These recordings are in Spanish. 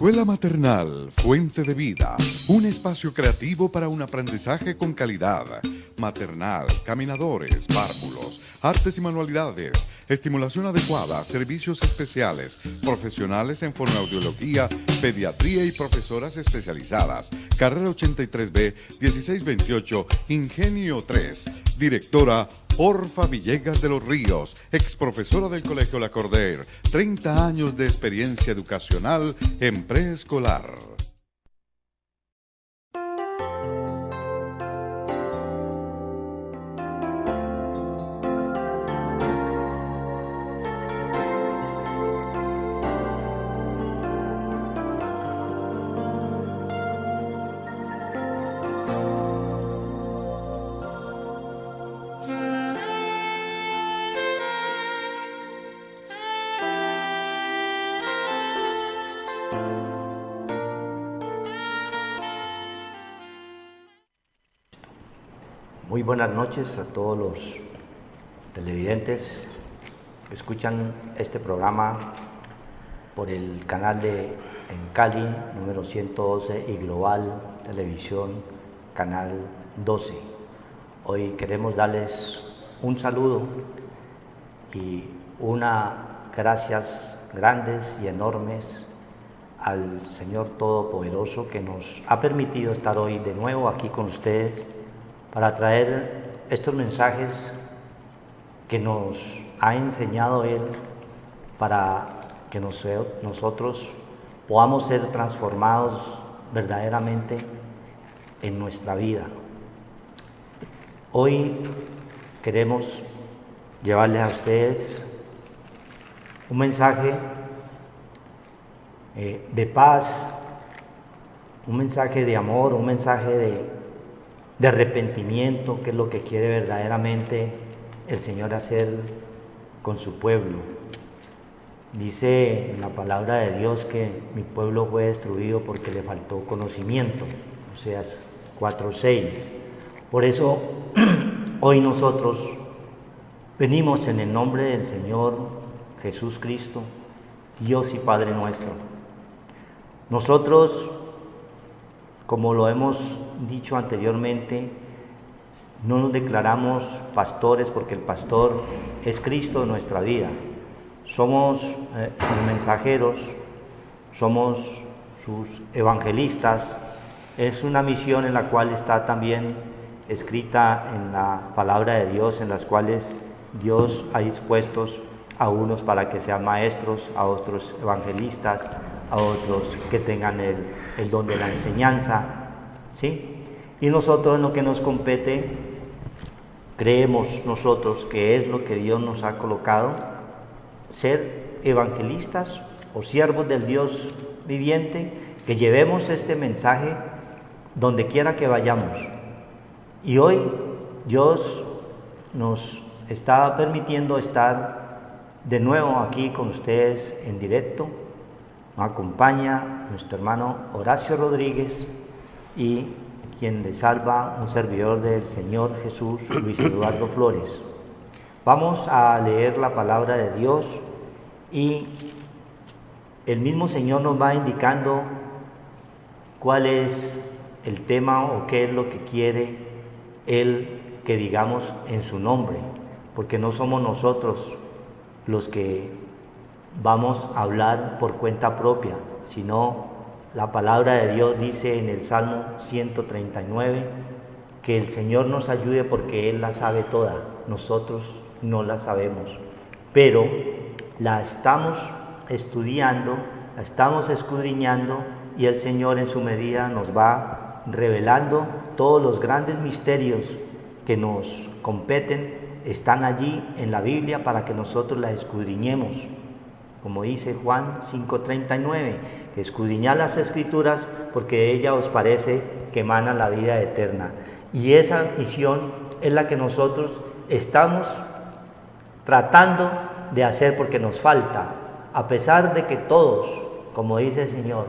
Escuela Maternal Fuente de Vida, un espacio creativo para un aprendizaje con calidad. Maternal, caminadores, párvulos, artes y manualidades, estimulación adecuada, servicios especiales, profesionales en fonoaudiología, pediatría y profesoras especializadas. Carrera 83B, 1628, Ingenio 3. Directora Orfa Villegas de los Ríos, ex profesora del Colegio La Cordaire, 30 años de experiencia educacional en preescolar. Muy buenas noches a todos los televidentes que escuchan este programa por el canal en Cali, número 112, y Global Televisión, canal 12. Hoy queremos darles un saludo y unas gracias grandes y enormes al Señor Todopoderoso que nos ha permitido estar hoy de nuevo aquí con ustedes para traer estos mensajes que nos ha enseñado Él para que nosotros podamos ser transformados verdaderamente en nuestra vida. Hoy queremos llevarles a ustedes un mensaje de paz, un mensaje de amor, un mensaje de arrepentimiento, que es lo que quiere verdaderamente el Señor hacer con su pueblo. Dice en la palabra de Dios que mi pueblo fue destruido porque le faltó conocimiento, Oseas 4:6. Por eso hoy nosotros venimos en el nombre del Señor Jesús Cristo, Dios y Padre nuestro. Nosotros, como lo hemos dicho anteriormente, no nos declaramos pastores porque el pastor es Cristo en nuestra vida. Somos sus mensajeros, somos sus evangelistas. Es una misión en la cual está también escrita en la palabra de Dios, en las cuales Dios ha dispuesto a unos para que sean maestros, a otros evangelistas, a otros que tengan el don de la enseñanza, ¿sí? Y nosotros, en lo que nos compete, creemos nosotros que es lo que Dios nos ha colocado, ser evangelistas o siervos del Dios viviente, que llevemos este mensaje donde quiera que vayamos. Y hoy Dios nos está permitiendo estar de nuevo aquí con ustedes en directo. Nos acompaña nuestro hermano Horacio Rodríguez y quien le salva, un servidor del Señor Jesús, Luis Eduardo Flores. Vamos a leer la palabra de Dios y el mismo Señor nos va indicando cuál es el tema o qué es lo que quiere Él que digamos en su nombre, porque no somos nosotros los que vamos a hablar por cuenta propia, sino la palabra de Dios dice en el Salmo 139 que el Señor nos ayude porque Él la sabe toda, nosotros no la sabemos, pero la estamos estudiando, la estamos escudriñando y el Señor en su medida nos va revelando todos los grandes misterios que nos competen, están allí en la Biblia para que nosotros la escudriñemos. Como dice Juan 5:39, escudriñad las Escrituras porque de ellas os parece que emana la vida eterna. Y esa misión es la que nosotros estamos tratando de hacer porque nos falta, a pesar de que todos, como dice el Señor,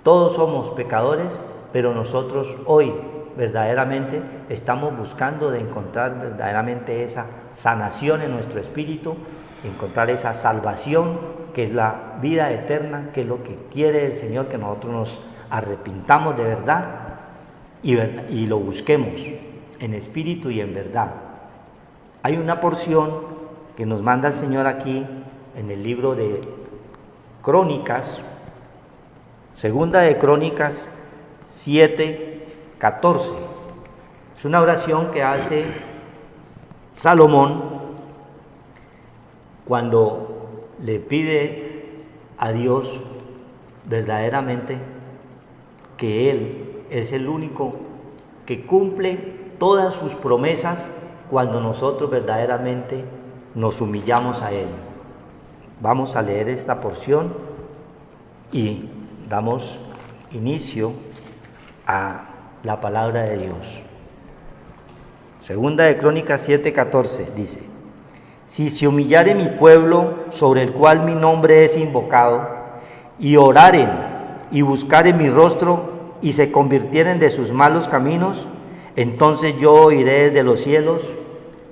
todos somos pecadores, pero nosotros hoy verdaderamente estamos buscando de encontrar verdaderamente esa sanación en nuestro espíritu, encontrar esa salvación que es la vida eterna, que es lo que quiere el Señor, que nosotros nos arrepintamos de verdad y lo busquemos en espíritu y en verdad. Hay una porción que nos manda el Señor aquí en el libro de Crónicas, segunda de Crónicas 7:14. Es una oración que hace Salomón cuando le pide a Dios verdaderamente que Él es el único que cumple todas sus promesas cuando nosotros verdaderamente nos humillamos a Él. Vamos a leer esta porción y damos inicio a la palabra de Dios. Segunda de Crónicas 7:14 dice: si se humillare mi pueblo, sobre el cual mi nombre es invocado, y oraren y buscaren mi rostro, y se convirtieren de sus malos caminos, entonces yo oiré desde los cielos,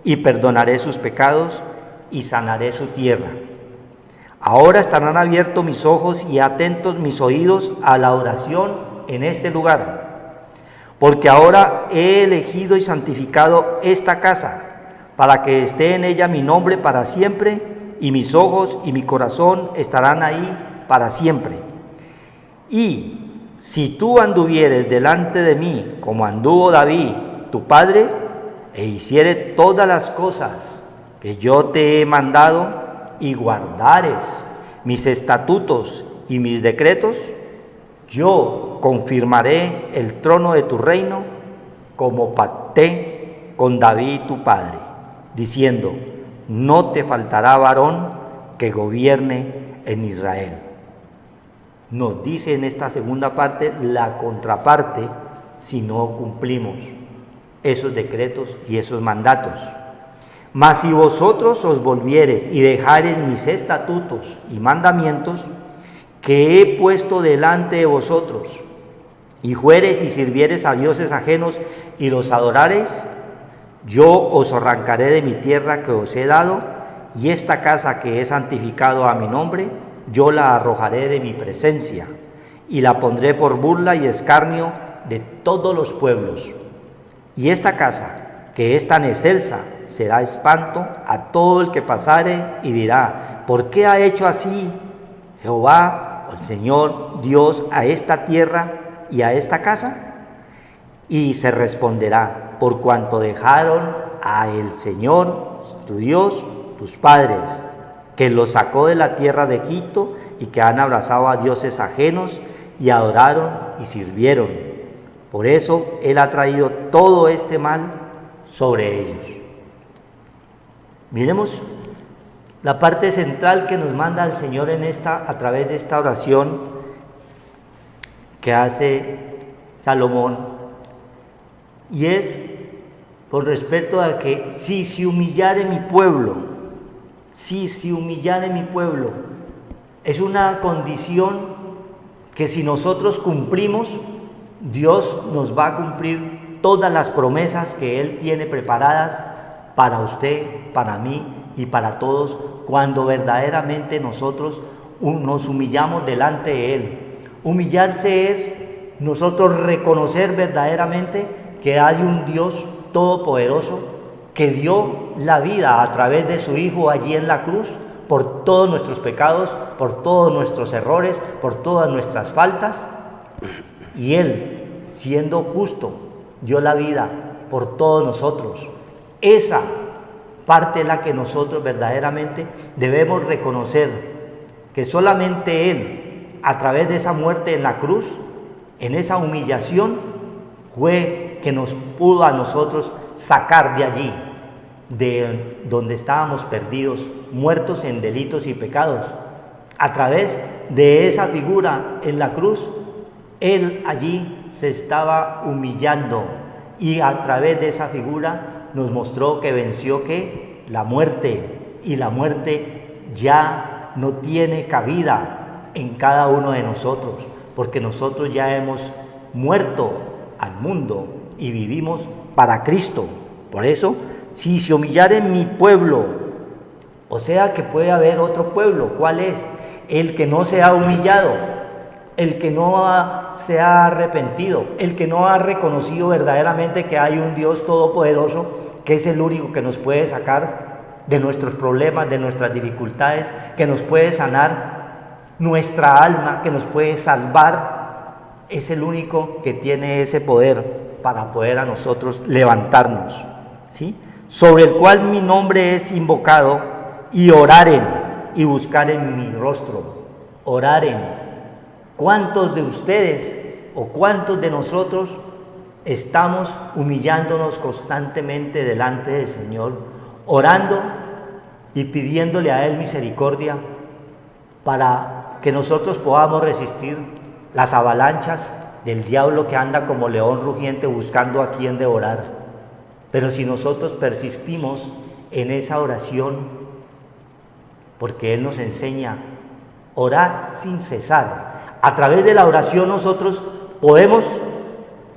y perdonaré sus pecados, y sanaré su tierra. Ahora estarán abiertos mis ojos y atentos mis oídos a la oración en este lugar, porque ahora he elegido y santificado esta casa, para que esté en ella mi nombre para siempre, y mis ojos y mi corazón estarán ahí para siempre. Y si tú anduvieres delante de mí, como anduvo David, tu padre, e hiciere todas las cosas que yo te he mandado, y guardares mis estatutos y mis decretos, yo confirmaré el trono de tu reino, como pacté con David tu padre, diciendo: no te faltará varón que gobierne en Israel. Nos dice en esta segunda parte la contraparte si no cumplimos esos decretos y esos mandatos. Mas si vosotros os volviereis y dejareis mis estatutos y mandamientos que he puesto delante de vosotros, y fuereis y sirviereis a dioses ajenos y los adorareis, yo os arrancaré de mi tierra que os he dado, y esta casa que he santificado a mi nombre, yo la arrojaré de mi presencia, y la pondré por burla y escarnio de todos los pueblos. Y esta casa, que es tan excelsa, será espanto a todo el que pasare, y dirá: ¿por qué ha hecho así Jehová, el Señor Dios, a esta tierra y a esta casa? Y se responderá: por cuanto dejaron a el Señor, tu Dios, tus padres, que los sacó de la tierra de Egipto, y que han abrazado a dioses ajenos, y adoraron y sirvieron. Por eso Él ha traído todo este mal sobre ellos. Miremos la parte central que nos manda el Señor a través de esta oración que hace Salomón, y es con respecto a que si se humillare mi pueblo, es una condición que si nosotros cumplimos, Dios nos va a cumplir todas las promesas que Él tiene preparadas para usted, para mí y para todos, cuando verdaderamente nosotros nos humillamos delante de Él. Humillarse es nosotros reconocer verdaderamente que hay un Dios todopoderoso que dio la vida a través de su Hijo allí en la cruz por todos nuestros pecados, por todos nuestros errores, por todas nuestras faltas, y Él, siendo justo, dio la vida por todos nosotros. Esa parte es la que nosotros verdaderamente debemos reconocer, que solamente Él, a través de esa muerte en la cruz, en esa humillación, fue que nos pudo a nosotros sacar de allí, de donde estábamos perdidos, muertos en delitos y pecados. A través de esa figura en la cruz, Él allí se estaba humillando, y a través de esa figura nos mostró que venció ¿qué? La muerte, y la muerte ya no tiene cabida en cada uno de nosotros, porque nosotros ya hemos muerto al mundo y vivimos para Cristo. Por eso, si se humillare mi pueblo, o sea que puede haber otro pueblo, ¿cuál es? el que no se ha humillado, el que no se ha arrepentido, el que no ha reconocido verdaderamente que hay un Dios todopoderoso, que es el único que nos puede sacar de nuestros problemas, de nuestras dificultades, que nos puede sanar nuestra alma, que nos puede salvar, es el único que tiene ese poder para poder a nosotros levantarnos, ¿sí? Sobre el cual mi nombre es invocado, y oraren y buscaren mi rostro. Oraren. ¿Cuántos de ustedes o cuántos de nosotros estamos humillándonos constantemente delante del Señor, orando y pidiéndole a Él misericordia para que nosotros podamos resistir las avalanchas del diablo que anda como león rugiente buscando a quien devorar? Pero si nosotros persistimos en esa oración, porque Él nos enseña, orad sin cesar. A través de la oración nosotros podemos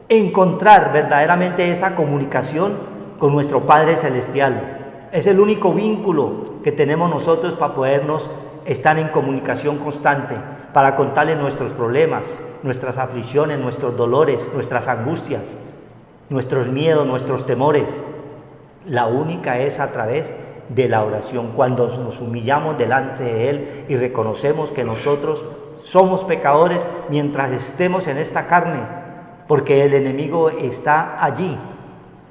encontrar verdaderamente esa comunicación con nuestro Padre Celestial. Es el único vínculo que tenemos nosotros para podernos estar en comunicación constante, para contarle nuestros problemas, nuestras aflicciones, nuestros dolores, nuestras angustias, nuestros miedos, nuestros temores. La única es a través de la oración, cuando nos humillamos delante de Él y reconocemos que nosotros somos pecadores mientras estemos en esta carne, porque el enemigo está allí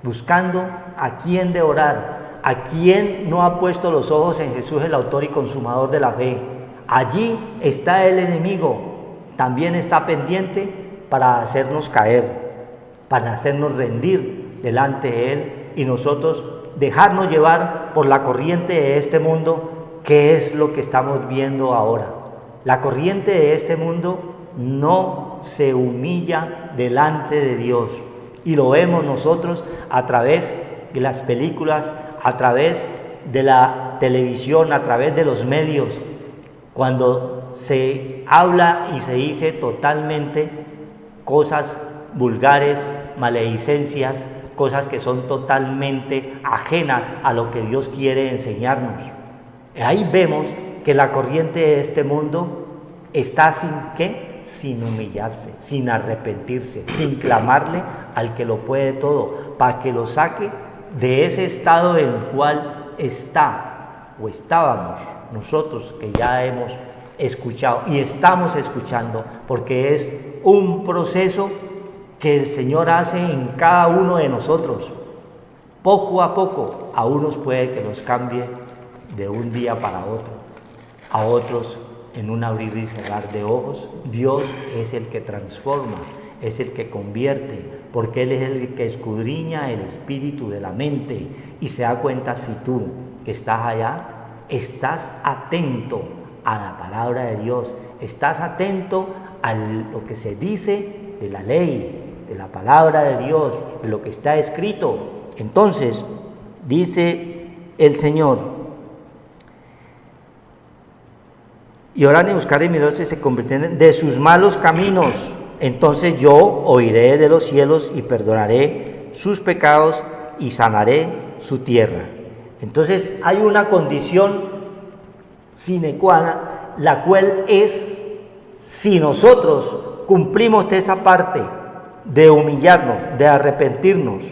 buscando a quien devorar, a quien no ha puesto los ojos en Jesús, el autor y consumador de la fe. Allí está el enemigo, también está pendiente para hacernos caer, para hacernos rendir delante de Él y nosotros dejarnos llevar por la corriente de este mundo, que es lo que estamos viendo ahora. La corriente de este mundo no se humilla delante de Dios, y lo vemos nosotros a través de las películas, a través de la televisión, a través de los medios, cuando se habla y se dice totalmente cosas vulgares, maledicencias, cosas que son totalmente ajenas a lo que Dios quiere enseñarnos. Ahí vemos que la corriente de este mundo está sin humillarse, sin arrepentirse, sin clamarle al que lo puede todo, para que lo saque de ese estado en el cual está o estábamos nosotros, que ya hemos escuchado y estamos escuchando, porque es un proceso que el Señor hace en cada uno de nosotros. Poco a poco, a unos puede que los cambie de un día para otro, a otros en un abrir y cerrar de ojos. Dios es el que transforma, es el que convierte, porque Él es el que escudriña el espíritu de la mente y se da cuenta si tú, que estás allá, estás atento a la palabra de Dios, estás atento a lo que se dice de la ley, de la palabra de Dios, de lo que está escrito. Entonces, dice el Señor, y orarán y buscarán mi rostro y se convertirán de sus malos caminos. Entonces yo oiré de los cielos y perdonaré sus pecados y sanaré su tierra. Entonces hay una condición sine qua non, la cual es, si nosotros cumplimos esa parte de humillarnos, de arrepentirnos,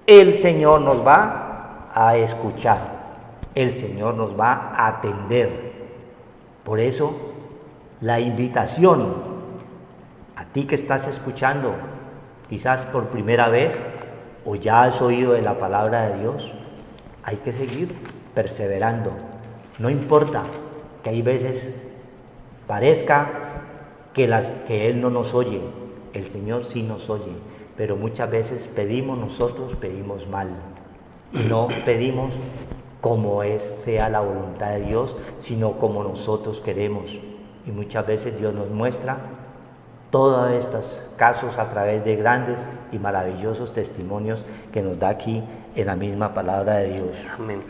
el Señor nos va a escuchar, el Señor nos va a atender. Por eso, la invitación a ti que estás escuchando, quizás por primera vez, o ya has oído de la palabra de Dios, hay que seguir perseverando. No importa que hay veces parezca que Él no nos oye, el Señor sí nos oye, pero muchas veces pedimos mal, y no pedimos como sea la voluntad de Dios, sino como nosotros queremos. Y muchas veces Dios nos muestra todos estos casos a través de grandes y maravillosos testimonios que nos da aquí en la misma palabra de Dios. Amén.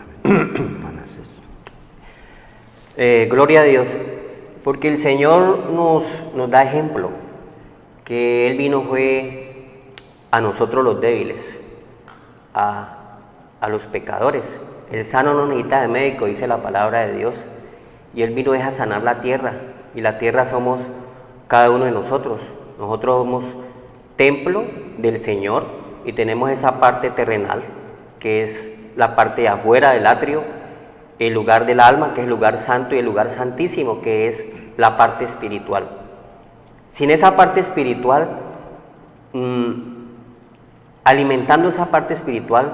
Gloria a Dios, porque el Señor nos da ejemplo, que Él vino fue a nosotros los débiles, a los pecadores. El sano no necesita de médico, dice la palabra de Dios, y Él vino a sanar la tierra, y la tierra somos cada uno de nosotros. Nosotros somos templo del Señor y tenemos esa parte terrenal, que es la parte de afuera del atrio, el lugar del alma, que es el lugar santo, y el lugar santísimo, que es la parte espiritual. Sin esa parte espiritual, alimentando esa parte espiritual,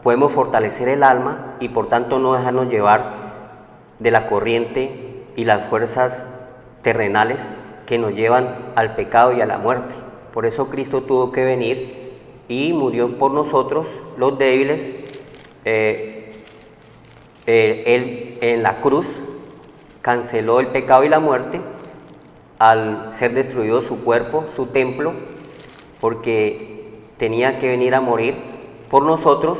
podemos fortalecer el alma y por tanto no dejarnos llevar de la corriente y las fuerzas terrenales que nos llevan al pecado y a la muerte. Por eso Cristo tuvo que venir y murió por nosotros, los débiles. Él en la cruz canceló el pecado y la muerte al ser destruido su cuerpo, su templo, porque tenía que venir a morir por nosotros,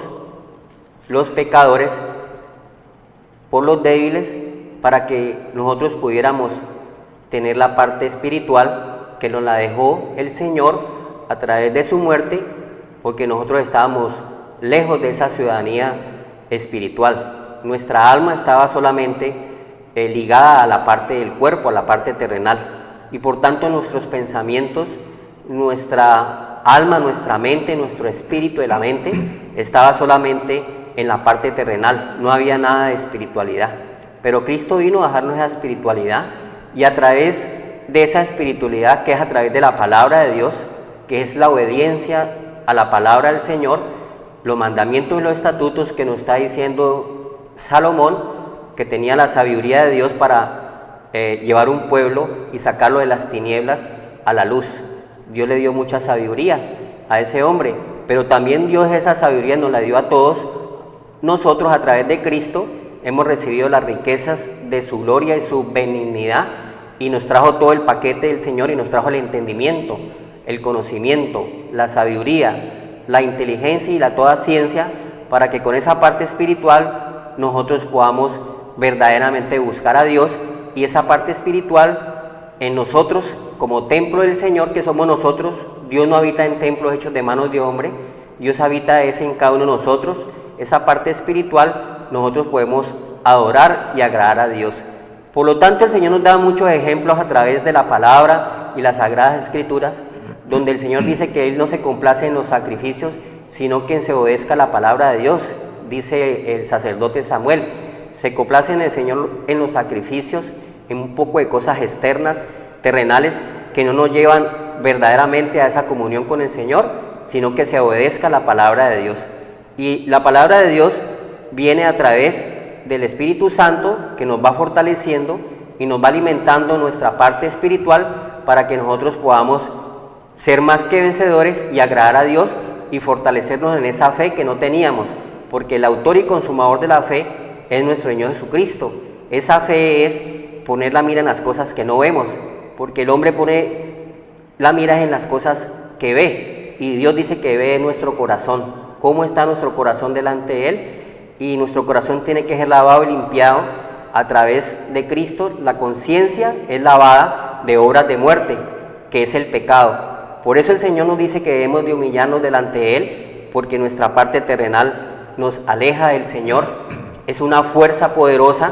los pecadores, por los débiles, para que nosotros pudiéramos tener la parte espiritual que nos la dejó el Señor a través de su muerte, porque nosotros estábamos lejos de esa ciudadanía espiritual. Nuestra alma estaba solamente ligada a la parte del cuerpo, a la parte terrenal, y por tanto nuestros pensamientos, nuestra alma, nuestra mente, nuestro espíritu de la mente estaba solamente en la parte terrenal, no había nada de espiritualidad. Pero Cristo vino a dejarnos esa espiritualidad, y a través de esa espiritualidad, que es a través de la palabra de Dios, que es la obediencia a la palabra del Señor, los mandamientos y los estatutos que nos está diciendo Salomón, que tenía la sabiduría de Dios para llevar un pueblo y sacarlo de las tinieblas a la luz. Dios le dio mucha sabiduría a ese hombre, pero también Dios esa sabiduría nos la dio a todos. Nosotros a través de Cristo hemos recibido las riquezas de su gloria y su benignidad, y nos trajo todo el paquete del Señor, y nos trajo el entendimiento, el conocimiento, la sabiduría, la inteligencia y la toda ciencia, para que con esa parte espiritual nosotros podamos verdaderamente buscar a Dios, y esa parte espiritual en nosotros como templo del Señor que somos nosotros. Dios no habita en templos hechos de manos de hombre, Dios habita en cada uno de nosotros. Esa parte espiritual nosotros podemos adorar y agradar a Dios. Por lo tanto, el Señor nos da muchos ejemplos a través de la palabra y las sagradas escrituras, donde el Señor dice que Él no se complace en los sacrificios, sino que se obedezca la palabra de Dios. Dice el sacerdote Samuel, se complace en el Señor en los sacrificios, en un poco de cosas externas, terrenales, que no nos llevan verdaderamente a esa comunión con el Señor, sino que se obedezca la palabra de Dios. Y la palabra de Dios viene a través del Espíritu Santo, que nos va fortaleciendo y nos va alimentando nuestra parte espiritual, para que nosotros podamos ser más que vencedores y agradar a Dios y fortalecernos en esa fe que no teníamos, porque el autor y consumador de la fe es nuestro Señor Jesucristo. Esa fe es poner la mira en las cosas que no vemos, porque el hombre pone la mira en las cosas que ve, y Dios dice que ve en nuestro corazón. ¿Cómo está nuestro corazón delante de Él? Y nuestro corazón tiene que ser lavado y limpiado a través de Cristo. La conciencia es lavada de obras de muerte, que es el pecado. Por eso el Señor nos dice que debemos de humillarnos delante de Él, porque nuestra parte terrenal nos aleja del Señor. Es una fuerza poderosa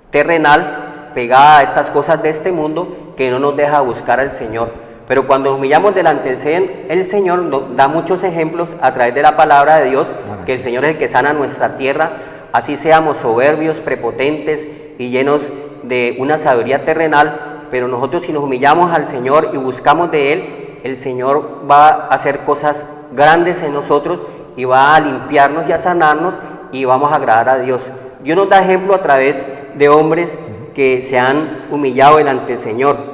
terrenal pegada a estas cosas de este mundo que no nos deja buscar al Señor. Pero cuando nos humillamos delante del Señor, nos da muchos ejemplos a través de la palabra de Dios, que el Señor es el que sana nuestra tierra. Así seamos soberbios, prepotentes y llenos de una sabiduría terrenal, pero nosotros, si nos humillamos al Señor y buscamos de Él, el Señor va a hacer cosas grandes en nosotros y va a limpiarnos y a sanarnos, y vamos a agradar a Dios. Dios nos da ejemplo a través de hombres que se han humillado delante del Señor.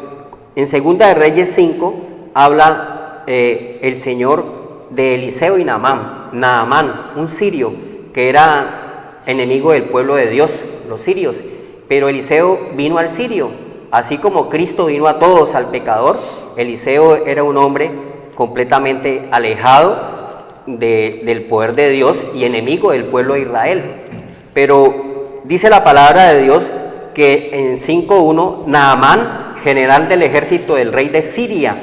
En Segunda de Reyes 5 habla el Señor de Eliseo y Naamán, un sirio que era enemigo del pueblo de Dios, los sirios. Pero Eliseo vino al sirio, así como Cristo vino a todos, al pecador. Eliseo era un hombre completamente alejado del poder de Dios y enemigo del pueblo de Israel. Pero dice la palabra de Dios que en 5:1, Naamán, general del ejército del rey de Siria,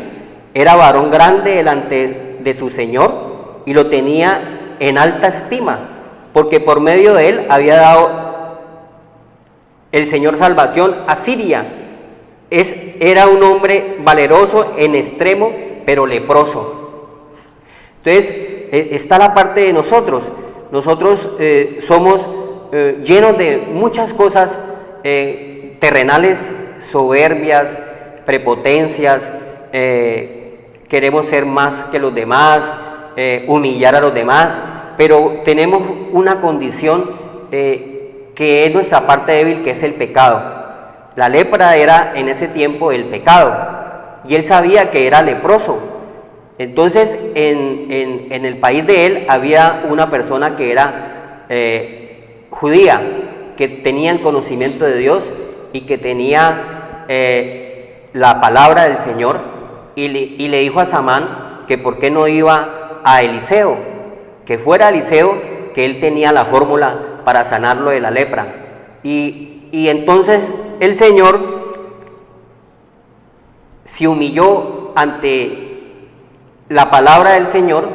era varón grande delante de su señor y lo tenía en alta estima, porque por medio de él había dado el Señor salvación a Siria. Era un hombre valeroso en extremo, pero leproso. Entonces, está la parte de nosotros. Nosotros somos llenos de muchas cosas terrenales, soberbias, prepotencias, queremos ser más que los demás, humillar a los demás, pero tenemos una condición que es nuestra parte débil, que es el pecado. La lepra era en ese tiempo el pecado, y él sabía que era leproso. Entonces, en el país de él había una persona que era judía, que tenía el conocimiento de Dios y que tenía la palabra del Señor, y le dijo a Samán que por qué no iba a Eliseo, que fuera a Eliseo, que él tenía la fórmula para sanarlo de la lepra. Y entonces el Señor se humilló ante la palabra del Señor.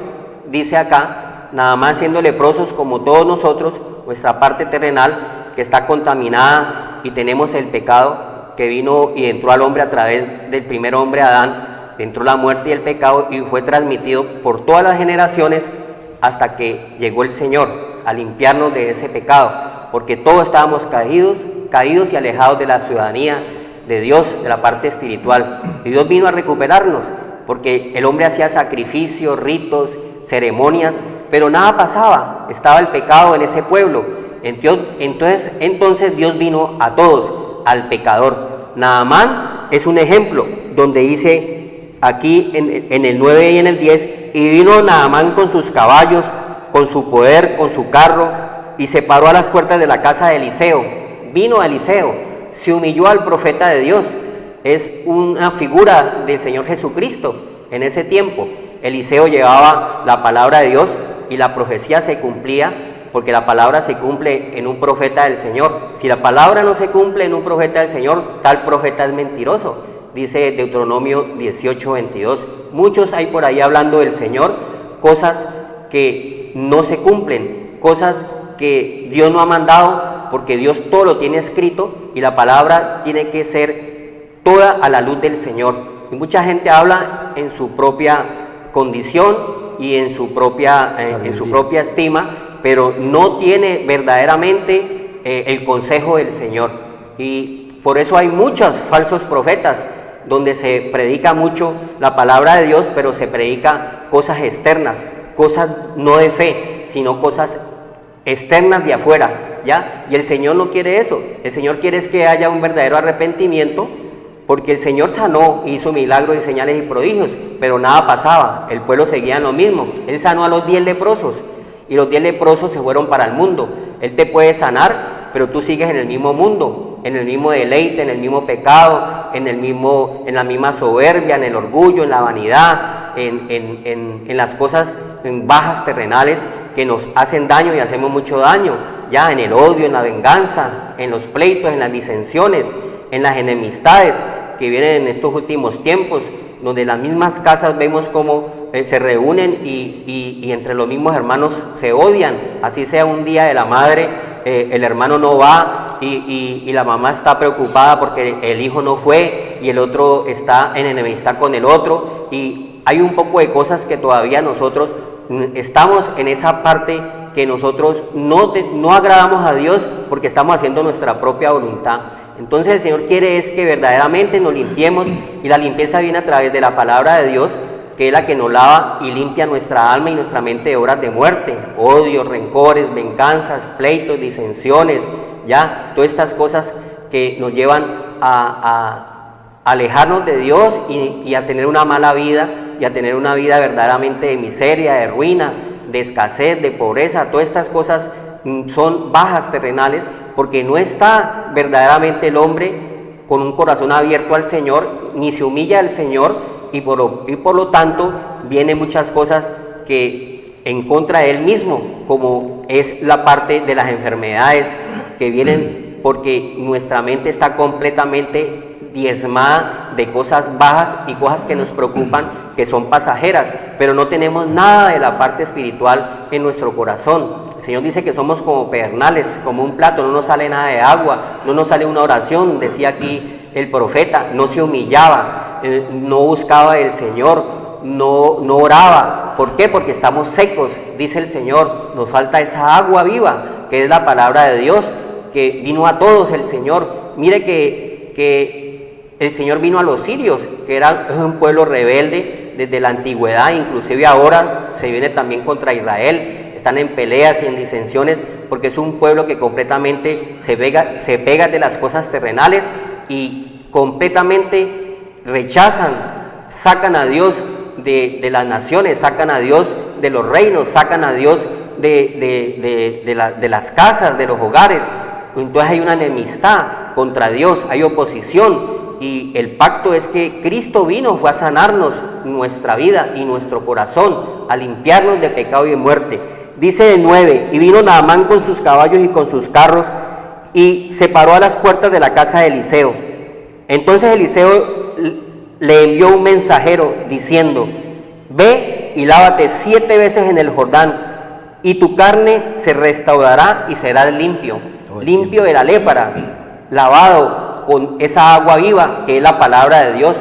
Dice acá, nada más siendo leprosos como todos nosotros, nuestra parte terrenal que está contaminada, y tenemos el pecado que vino y entró al hombre a través del primer hombre Adán, entró la muerte y el pecado, y fue transmitido por todas las generaciones hasta que llegó el Señor a limpiarnos de ese pecado, porque todos estábamos caídos y alejados de la ciudadanía de Dios, de la parte espiritual. Y Dios vino a recuperarnos, porque el hombre hacía sacrificios, ritos, ceremonias, pero nada pasaba, estaba el pecado en ese pueblo. Entonces Dios vino a todos, al pecador. Naamán es un ejemplo, donde dice aquí en el 9 y en el 10, y vino Naamán con sus caballos, con su poder, con su carro, y se paró a las puertas de la casa de Eliseo. Vino a Eliseo, se humilló al profeta de Dios. Es una figura del Señor Jesucristo en ese tiempo. Eliseo llevaba la palabra de Dios y la profecía se cumplía, porque la palabra se cumple en un profeta del Señor. Si la palabra no se cumple en un profeta del Señor, tal profeta es mentiroso, dice Deuteronomio 18:22. Muchos hay por ahí hablando del Señor, cosas que no se cumplen, cosas que Dios no ha mandado, porque Dios todo lo tiene escrito y la palabra tiene que ser toda a la luz del Señor. Y mucha gente habla en su propia condición y en su propia estima, pero no tiene verdaderamente el consejo del Señor. Y por eso hay muchos falsos profetas, donde se predica mucho la palabra de Dios, pero se predica cosas externas, cosas no de fe, sino cosas externas de afuera, ¿ya? Y el Señor no quiere eso. El Señor quiere es que haya un verdadero arrepentimiento, porque el Señor sanó, hizo milagros y señales y prodigios, pero nada pasaba, el pueblo seguía en lo mismo. Él sanó a los 10 leprosos, y los 10 leprosos se fueron para el mundo. Él te puede sanar, pero tú sigues en el mismo mundo, en el mismo deleite, en el mismo pecado, en la misma soberbia, en el orgullo, en la vanidad, en las cosas bajas terrenales que nos hacen daño y hacemos mucho daño, ya en el odio, en la venganza, en los pleitos, en las disensiones, en las enemistades que vienen en estos últimos tiempos, donde las mismas casas vemos cómo se reúnen y entre los mismos hermanos se odian. Así sea un día de la madre, el hermano no va y la mamá está preocupada porque el hijo no fue, y el otro está en enemistad con el otro, y hay un poco de cosas que todavía nosotros estamos en esa parte que nosotros no agradamos a Dios, porque estamos haciendo nuestra propia voluntad. Entonces el Señor quiere es que verdaderamente nos limpiemos, y la limpieza viene a través de la palabra de Dios, que es la que nos lava y limpia nuestra alma y nuestra mente de obras de muerte, odios, rencores, venganzas, pleitos, disensiones, ya, todas estas cosas que nos llevan a alejarnos de Dios y a tener una mala vida, y a tener una vida verdaderamente de miseria, de ruina, de escasez, de pobreza. Todas estas cosas son bajas terrenales, porque no está verdaderamente el hombre con un corazón abierto al Señor, ni se humilla al Señor, y por lo tanto vienen muchas cosas que en contra de él mismo, como es la parte de las enfermedades que vienen porque nuestra mente está completamente diezmada de cosas bajas y cosas que nos preocupan, que son pasajeras, pero no tenemos nada de la parte espiritual en nuestro corazón. El Señor dice que somos como pedernales, como un plato, no nos sale nada de agua, no nos sale una oración, decía aquí el profeta, no se humillaba, no buscaba el Señor, no oraba. ¿Por qué? Porque estamos secos, dice el Señor, nos falta esa agua viva, que es la palabra de Dios, que vino a todos el Señor. Mire que el Señor vino a los sirios, que era un pueblo rebelde desde la antigüedad, inclusive ahora se viene también contra Israel, están en peleas y en disensiones, porque es un pueblo que completamente se pega de las cosas terrenales y completamente rechazan, sacan a Dios de las naciones, sacan a Dios de los reinos, sacan a Dios de las casas, de los hogares. Entonces hay una enemistad contra Dios, hay oposición, y el pacto es que Cristo fue a sanarnos nuestra vida y nuestro corazón, a limpiarnos de pecado y de muerte. Dice el 9, y vino Naamán con sus caballos y con sus carros, y se paró a las puertas de la casa de Eliseo. Entonces Eliseo le envió un mensajero diciendo: ve y lávate 7 veces en el Jordán, y tu carne se restaurará y serás limpio, limpio de la lepra, lavado con esa agua viva que es la palabra de Dios.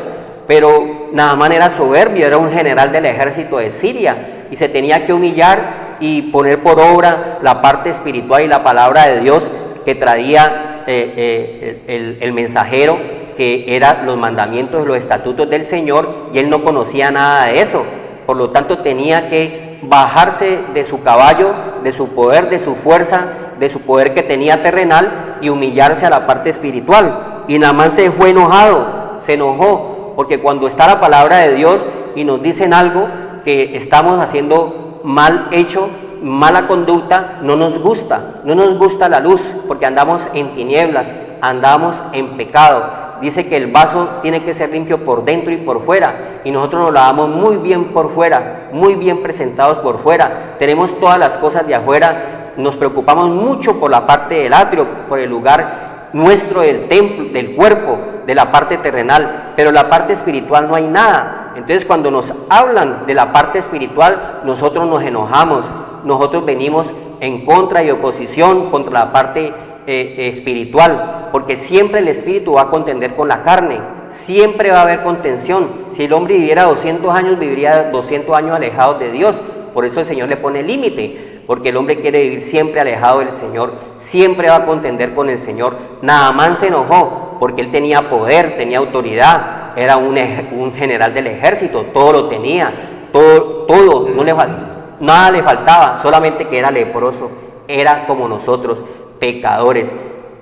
Pero Naamán era soberbio, era un general del ejército de Siria, y se tenía que humillar y poner por obra la parte espiritual y la palabra de Dios que traía el mensajero, que eran los mandamientos, los estatutos del Señor, y él no conocía nada de eso. Por lo tanto tenía que bajarse de su caballo, de su poder, de su fuerza, de su poder que tenía terrenal, y humillarse a la parte espiritual. Y Naamán se fue enojado, se enojó, porque cuando está la palabra de Dios y nos dicen algo que estamos haciendo mal hecho, mala conducta, no nos gusta la luz, porque andamos en tinieblas, andamos en pecado. Dice que el vaso tiene que ser limpio por dentro y por fuera, y nosotros nos lavamos muy bien por fuera, muy bien presentados por fuera, tenemos todas las cosas de afuera, nos preocupamos mucho por la parte del atrio, por el lugar nuestro del templo, del cuerpo, de la parte terrenal, pero la parte espiritual no hay nada. Entonces cuando nos hablan de la parte espiritual, nosotros nos enojamos, nosotros venimos en contra y oposición contra la parte espiritual, porque siempre el espíritu va a contender con la carne, siempre va a haber contención. Si el hombre viviera 200 años, viviría 200 años alejado de Dios. Por eso el Señor le pone límite, porque el hombre quiere vivir siempre alejado del Señor, siempre va a contender con el Señor. Naamán se enojó porque él tenía poder, tenía autoridad, era un general del ejército, todo lo tenía, todo, nada le faltaba, solamente que era leproso, era como nosotros, pecadores,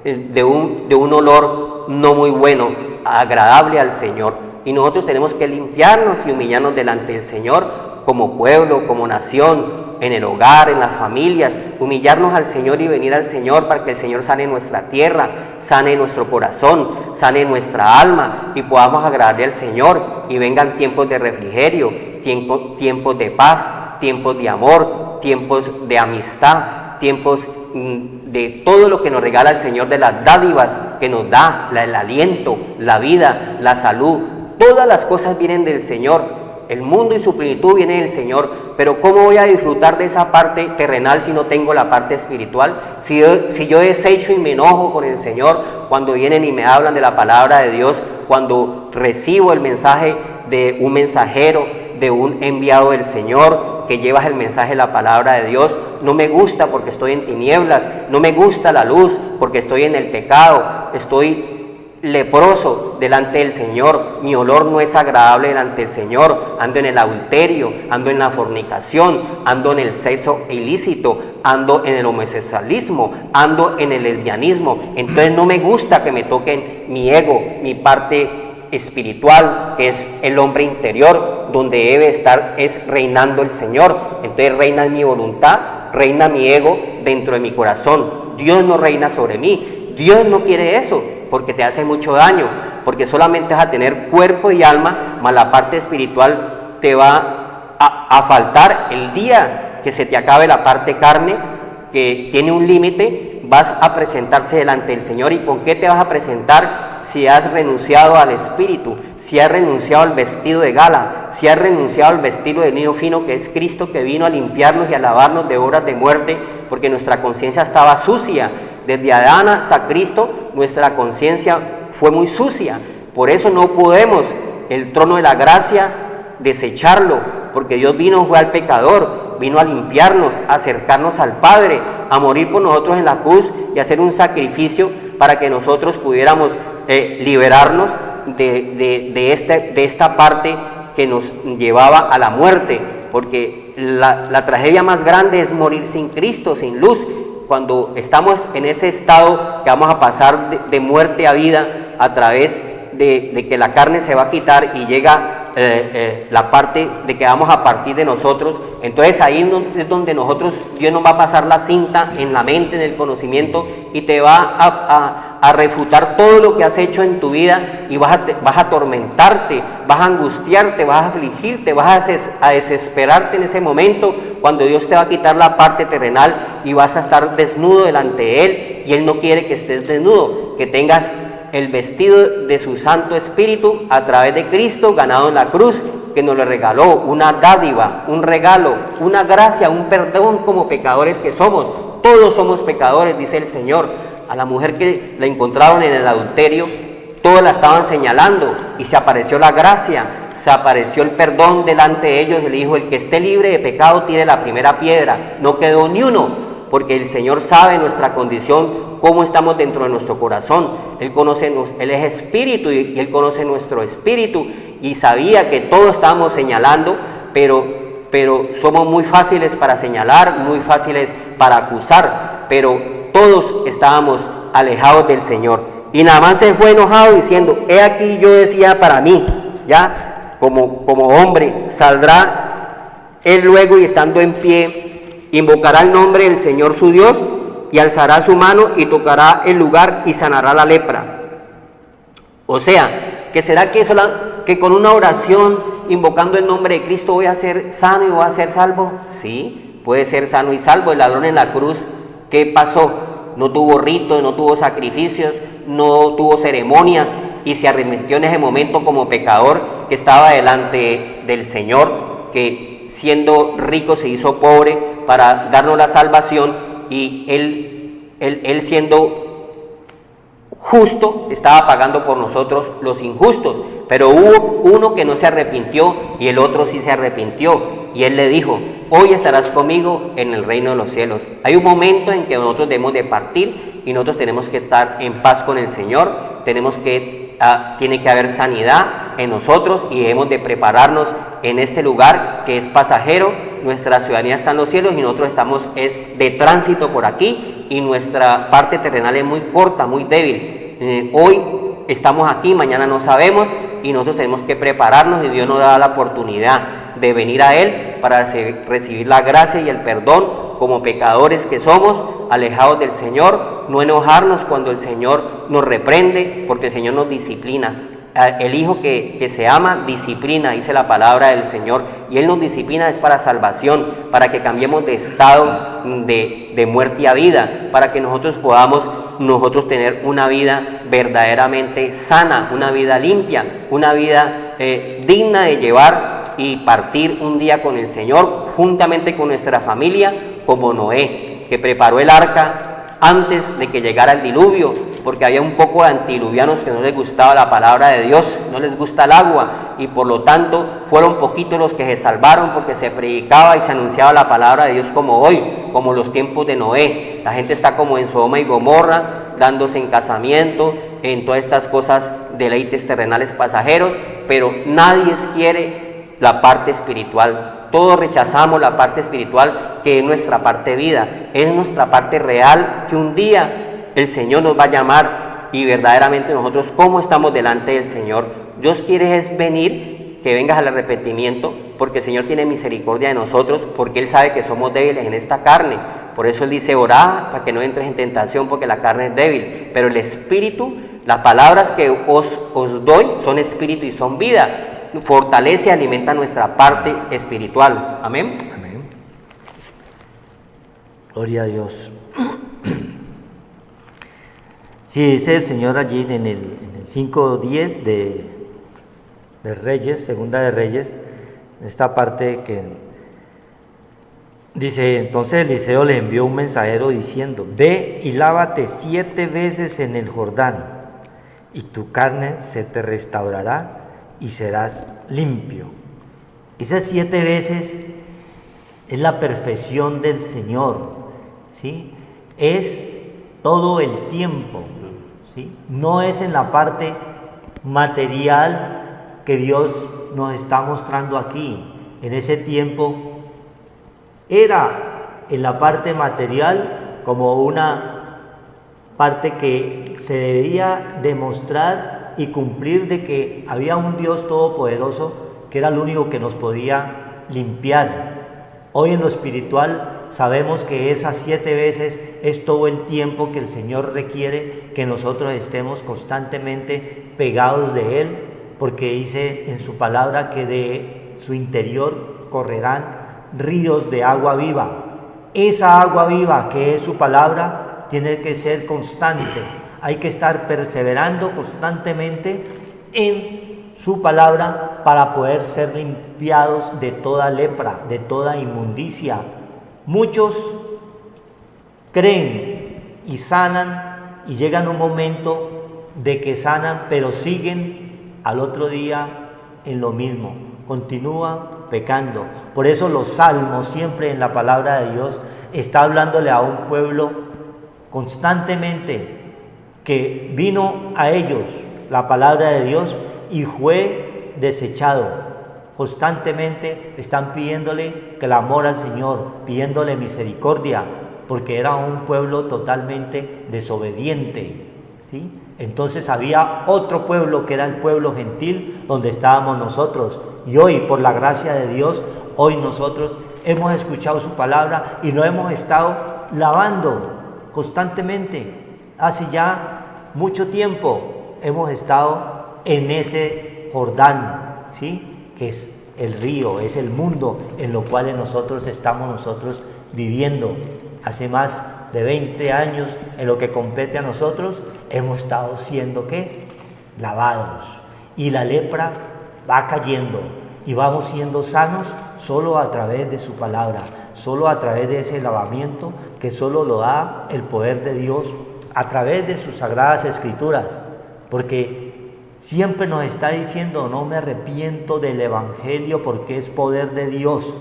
de un olor no muy bueno, agradable al Señor. Y nosotros tenemos que limpiarnos y humillarnos delante del Señor, como pueblo, como nación, en el hogar, en las familias, humillarnos al Señor y venir al Señor para que el Señor sane nuestra tierra, sane nuestro corazón, sane nuestra alma, y podamos agradarle al Señor, y vengan tiempos de refrigerio, tiempos de paz, tiempos de amor, tiempos de amistad, tiempos de todo lo que nos regala el Señor, de las dádivas que nos da, el aliento, la vida, la salud. Todas las cosas vienen del Señor. El mundo y su plenitud viene del Señor, pero ¿cómo voy a disfrutar de esa parte terrenal si no tengo la parte espiritual? Si yo desecho y me enojo con el Señor cuando vienen y me hablan de la palabra de Dios, cuando recibo el mensaje de un mensajero, de un enviado del Señor, que llevas el mensaje de la palabra de Dios, no me gusta porque estoy en tinieblas, no me gusta la luz porque estoy en el pecado, estoy leproso delante del Señor, mi olor no es agradable delante del Señor, ando en el adulterio, ando en la fornicación, ando en el sexo ilícito, ando en el homosexualismo, ando en el lesbianismo. Entonces no me gusta que me toquen mi ego, mi parte espiritual, que es el hombre interior, donde debe estar es reinando el Señor. Entonces reina mi voluntad, reina mi ego dentro de mi corazón. Dios no reina sobre mí, Dios no quiere eso, porque te hace mucho daño, porque solamente vas a tener cuerpo y alma, más la parte espiritual te va a faltar. El día que se te acabe la parte carne, que tiene un límite, vas a presentarte delante del Señor. ¿Y con qué te vas a presentar si has renunciado al espíritu, si has renunciado al vestido de gala, si has renunciado al vestido de lino fino que es Cristo, que vino a limpiarnos y a lavarnos de obras de muerte, porque nuestra conciencia estaba sucia. Desde Adán hasta Cristo, nuestra conciencia fue muy sucia. Por eso no podemos el trono de la gracia desecharlo, porque Dios vino, fue al pecador, vino a limpiarnos, a acercarnos al Padre, a morir por nosotros en la cruz y hacer un sacrificio para que nosotros pudiéramos liberarnos de esta parte que nos llevaba a la muerte, porque la tragedia más grande es morir sin Cristo, sin luz. Cuando estamos en ese estado que vamos a pasar de muerte a vida a través de que la carne se va a quitar y llega la parte de que vamos a partir de nosotros, entonces ahí es donde Dios nos va a pasar la cinta en la mente, en el conocimiento, y te va a refutar todo lo que has hecho en tu vida, y vas a atormentarte, vas a angustiarte, vas a afligirte, vas a desesperarte en ese momento, cuando Dios te va a quitar la parte terrenal y vas a estar desnudo delante de Él, y Él no quiere que estés desnudo, que tengas el vestido de su Santo Espíritu a través de Cristo ganado en la cruz, que nos lo regaló, una dádiva, un regalo, una gracia, un perdón como pecadores que somos. Todos somos pecadores, dice el Señor. A la mujer que la encontraron en el adulterio, todos la estaban señalando, y se apareció la gracia, se apareció el perdón delante de ellos. Le dijo: el que esté libre de pecado tire la primera piedra. No quedó ni uno, porque el Señor sabe nuestra condición, cómo estamos dentro de nuestro corazón. Él conoce, Él es espíritu, y Él conoce nuestro espíritu, y sabía que todos estábamos señalando, pero somos muy fáciles para señalar, muy fáciles para acusar, pero todos estábamos alejados del Señor. Y Naamán se fue enojado diciendo: he aquí, yo decía para mí, ya como hombre, saldrá él luego, y estando en pie, invocará el nombre del Señor su Dios, y alzará su mano y tocará el lugar y sanará la lepra. O sea, ¿que será que con una oración invocando el nombre de Cristo voy a ser sano y voy a ser salvo? Sí, puede ser sano y salvo. El ladrón en la cruz, ¿qué pasó? No tuvo ritos, no tuvo sacrificios, no tuvo ceremonias, y se arrepintió en ese momento como pecador que estaba delante del Señor, que siendo rico se hizo pobre para darnos la salvación, y él siendo justo estaba pagando por nosotros los injustos. Pero hubo uno que no se arrepintió y el otro sí se arrepintió, y él le dijo: hoy estarás conmigo en el reino de los cielos. Hay un momento en que nosotros debemos de partir, y nosotros tenemos que estar en paz con el Señor. Tiene que haber sanidad en nosotros, y debemos de prepararnos en este lugar que es pasajero. Nuestra ciudadanía está en los cielos, y nosotros estamos de tránsito por aquí, y nuestra parte terrenal es muy corta, muy débil. Hoy estamos aquí, mañana no sabemos, y nosotros tenemos que prepararnos, y Dios nos da la oportunidad de venir a Él para recibir la gracia y el perdón como pecadores que somos, alejados del Señor. No enojarnos cuando el Señor nos reprende, porque el Señor nos disciplina. El hijo que se ama disciplina, dice la palabra del Señor, y Él nos disciplina es para salvación, para que cambiemos de estado de muerte a vida, para que nosotros podamos tener una vida verdaderamente sana, una vida limpia, una vida digna de llevar y partir un día con el Señor, juntamente con nuestra familia, como Noé, que preparó el arca antes de que llegara el diluvio, porque había un poco de antidiluvianos que no les gustaba la palabra de Dios, no les gusta el agua, y por lo tanto fueron poquitos los que se salvaron, porque se predicaba y se anunciaba la palabra de Dios como hoy, como los tiempos de Noé. La gente está como en Sodoma y Gomorra, dándose en casamiento, en todas estas cosas, deleites terrenales pasajeros, pero nadie quiere la parte espiritual. Todos rechazamos la parte espiritual, que es nuestra parte de vida, es nuestra parte real, que un día el Señor nos va a llamar, y verdaderamente nosotros, ¿cómo estamos delante del Señor? Dios quiere es venir, que vengas al arrepentimiento, porque el Señor tiene misericordia de nosotros, porque Él sabe que somos débiles en esta carne. Por eso Él dice: orad para que no entres en tentación, porque la carne es débil. Pero el Espíritu, las palabras que os doy son espíritu y son vida. Fortalece y alimenta nuestra parte espiritual. Amén. Amén. Gloria a Dios. Sí, dice el Señor allí en el 5:10 de Reyes, Segunda de Reyes, esta parte que dice: entonces Eliseo le envió un mensajero diciendo: ve y lávate 7 veces en el Jordán, y tu carne se te restaurará y serás limpio. Esas 7 veces es la perfección del Señor, ¿sí? Es todo el tiempo, ¿sí? No es en la parte material que Dios nos está mostrando aquí. En ese tiempo era en la parte material como una parte que se debía demostrar y cumplir de que había un Dios todopoderoso que era el único que nos podía limpiar. Hoy en lo espiritual sabemos que esas 7 veces es todo el tiempo que el Señor requiere que nosotros estemos constantemente pegados de Él, porque dice en su palabra que de su interior correrán ríos de agua viva. Esa agua viva que es su palabra tiene que ser constante. Hay que estar perseverando constantemente en su palabra para poder ser limpiados de toda lepra, de toda inmundicia. Muchos creen y sanan y llegan un momento de que sanan, pero siguen al otro día en lo mismo, continúan pecando. Por eso los salmos siempre en la palabra de Dios está hablándole a un pueblo constantemente que vino a ellos la palabra de Dios y fue desechado. Constantemente están pidiéndole clamor al Señor, pidiéndole misericordia, porque era un pueblo totalmente desobediente, ¿sí? Entonces había otro pueblo que era el pueblo gentil, donde estábamos nosotros. Y hoy, por la gracia de Dios, hoy nosotros hemos escuchado su palabra y nos hemos estado lavando constantemente. Hace ya mucho tiempo hemos estado en ese Jordán, ¿sí? Que es el río, es el mundo en lo cual nosotros estamos viviendo. Hace más de 20 años en lo que compete a nosotros hemos estado siendo ¿qué? Lavados, y la lepra va cayendo y vamos siendo sanos solo a través de su palabra, solo a través de ese lavamiento que solo lo da el poder de Dios a través de sus sagradas escrituras, porque siempre nos está diciendo: no me arrepiento del evangelio, porque es poder de Dios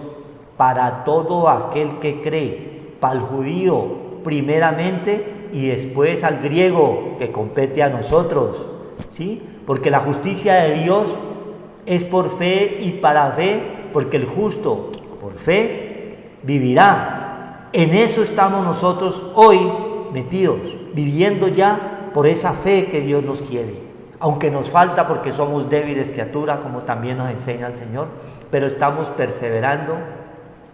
para todo aquel que cree, para el judío primeramente y después al griego, que compete a nosotros, ¿sí? Porque la justicia de Dios es por fe y para fe, porque el justo por fe vivirá. En eso estamos nosotros hoy metidos, viviendo ya por esa fe que Dios nos quiere, aunque nos falta porque somos débiles criaturas, como también nos enseña el Señor, pero estamos perseverando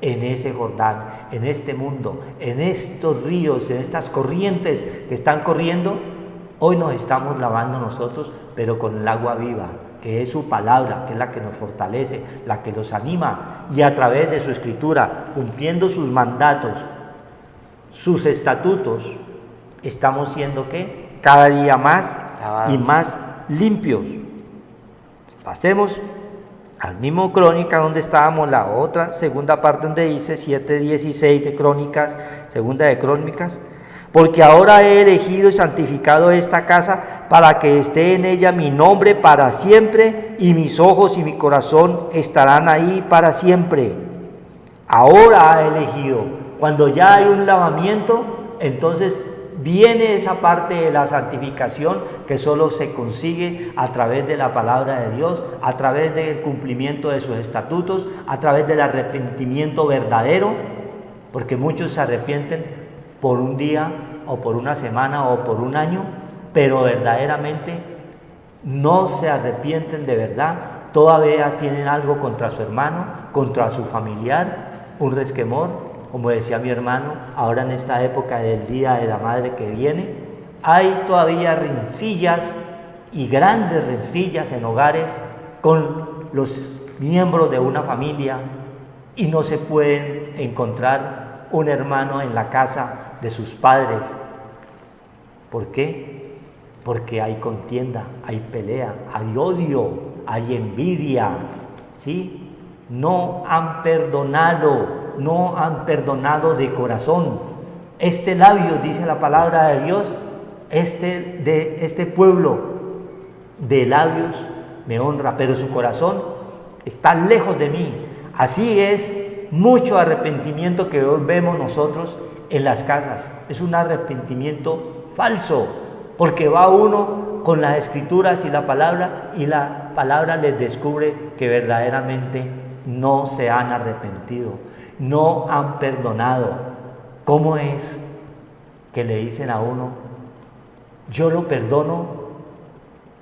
en ese Jordán, en este mundo, en estos ríos, en estas corrientes que están corriendo. Hoy nos estamos lavando nosotros, pero con el agua viva, que es su palabra, que es la que nos fortalece, la que nos anima, y a través de su escritura, cumpliendo sus mandatos, sus estatutos, estamos siendo ¿qué? Cada día más lavados y más limpios. Pasemos al mismo Crónica donde estábamos, la otra segunda parte donde dice 7:16 de Crónicas, segunda de Crónicas: porque ahora he elegido y santificado esta casa para que esté en ella mi nombre para siempre, y mis ojos y mi corazón estarán ahí para siempre. Ahora ha elegido. Cuando ya hay un lavamiento, entonces viene esa parte de la santificación que solo se consigue a través de la palabra de Dios, a través del cumplimiento de sus estatutos, a través del arrepentimiento verdadero, porque muchos se arrepienten por un día o por una semana o por un año, pero verdaderamente no se arrepienten de verdad, todavía tienen algo contra su hermano, contra su familiar, un resquemor. Como decía mi hermano, ahora en esta época del Día de la Madre que viene, hay todavía rencillas y grandes rencillas en hogares con los miembros de una familia, y no se pueden encontrar un hermano en la casa de sus padres. ¿Por qué? porque hay contienda, hay pelea, hay odio, hay envidia, ¿sí? No han perdonado de corazón. Este labio, dice la palabra de Dios, este pueblo de labios me honra, pero su corazón está lejos de mí. Así es mucho arrepentimiento que hoy vemos nosotros en las casas. Es un arrepentimiento falso, porque va uno con las escrituras y la palabra les descubre que verdaderamente no se han arrepentido, no han perdonado. ¿Cómo es que le dicen a uno, yo lo perdono,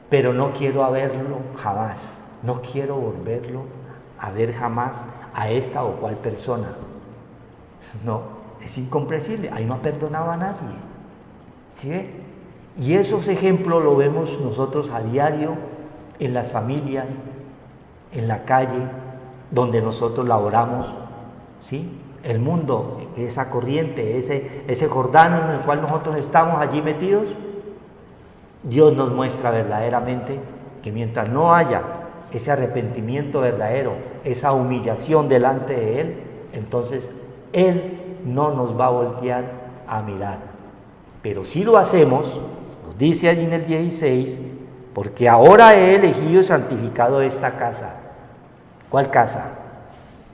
pero no quiero verlo jamás, no quiero volverlo a ver jamás a esta o cual persona? No, es incomprensible, ahí no ha perdonado a nadie. ¿Sí ve? Y esos ejemplos lo vemos nosotros a diario en las familias, en la calle, donde nosotros laboramos, ¿sí? El mundo, esa corriente, ese Jordán en el cual nosotros estamos allí metidos, Dios nos muestra verdaderamente que mientras no haya ese arrepentimiento verdadero, esa humillación delante de Él, entonces Él no nos va a voltear a mirar. Pero si lo hacemos, nos dice allí en el 16, porque ahora he elegido y santificado esta casa. ¿Cuál casa?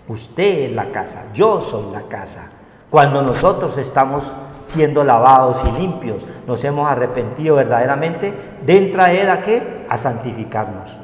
Usted es la casa, yo soy la casa. Cuando nosotros estamos siendo lavados y limpios, nos hemos arrepentido verdaderamente, de Él ¿a qué? A santificarnos.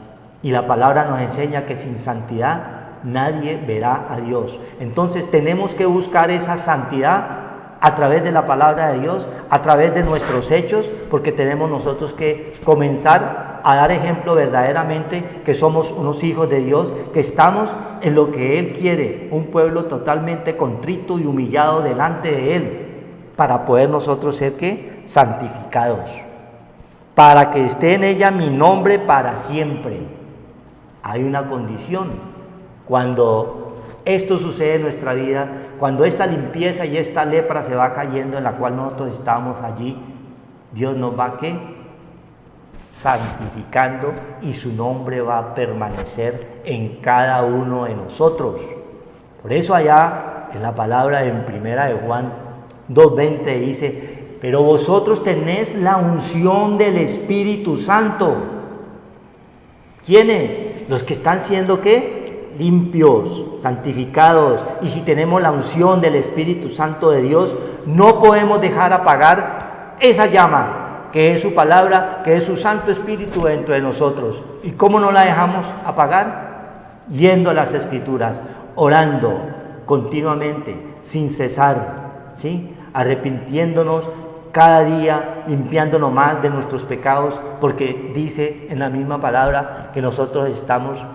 Y la palabra nos enseña que sin santidad nadie verá a Dios. Entonces tenemos que buscar esa santidad a través de la palabra de Dios, a través de nuestros hechos, porque tenemos nosotros que comenzar a dar ejemplo verdaderamente que somos unos hijos de Dios, que estamos en lo que Él quiere, un pueblo totalmente contrito y humillado delante de Él, para poder nosotros ser ¿qué? Santificados, para que esté en ella mi nombre para siempre. Hay una condición. Cuando esto sucede en nuestra vida, cuando esta limpieza y esta lepra se va cayendo en la cual nosotros estamos allí, Dios nos va ¿qué? Santificando, y su nombre va a permanecer en cada uno de nosotros. Por eso allá en la palabra en primera de Juan 2:20 dice, pero vosotros tenéis la unción del Espíritu Santo. ¿Quiénes? Los que están siendo ¿qué? Limpios, santificados. Y si tenemos la unción del Espíritu Santo de Dios, no podemos dejar apagar esa llama que es su palabra, que es su Santo Espíritu dentro de nosotros. ¿Y cómo no la dejamos apagar? Yendo a las Escrituras, orando continuamente, sin cesar, ¿sí? Arrepintiéndonos cada día, limpiándonos más de nuestros pecados, porque dice en la misma palabra que nosotros estamos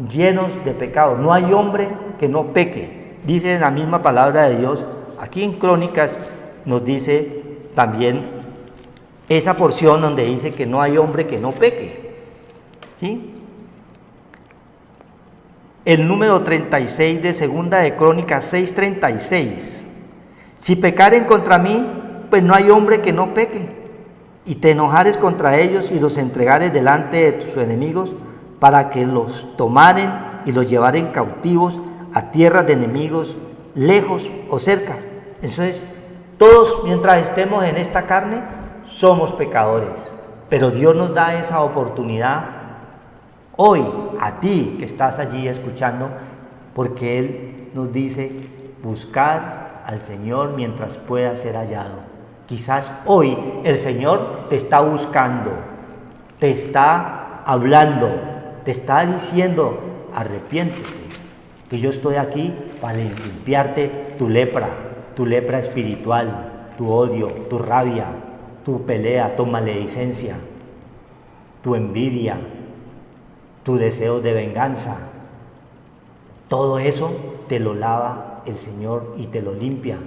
llenos de pecado. No hay hombre que no peque. Dice en la misma palabra de Dios, aquí en Crónicas nos dice también esa porción donde dice que no hay hombre que no peque, ¿sí? El número 36 de segunda de Crónicas 6:36. Si pecaren contra mí, pues no hay hombre que no peque, y te enojares contra ellos y los entregares delante de tus enemigos, para que los tomaren y los llevaren cautivos a tierras de enemigos, lejos o cerca. Entonces, todos mientras estemos en esta carne, somos pecadores, pero Dios nos da esa oportunidad hoy, a ti que estás allí escuchando, porque Él nos dice, buscar al Señor mientras pueda ser hallado. Quizás hoy el Señor te está buscando, te está hablando, te está diciendo, arrepiéntete, que yo estoy aquí para limpiarte tu lepra espiritual, tu odio, tu rabia, tu pelea, tu maledicencia, tu envidia, tu deseo de venganza. Todo eso te lo lava el Señor y te lo limpia.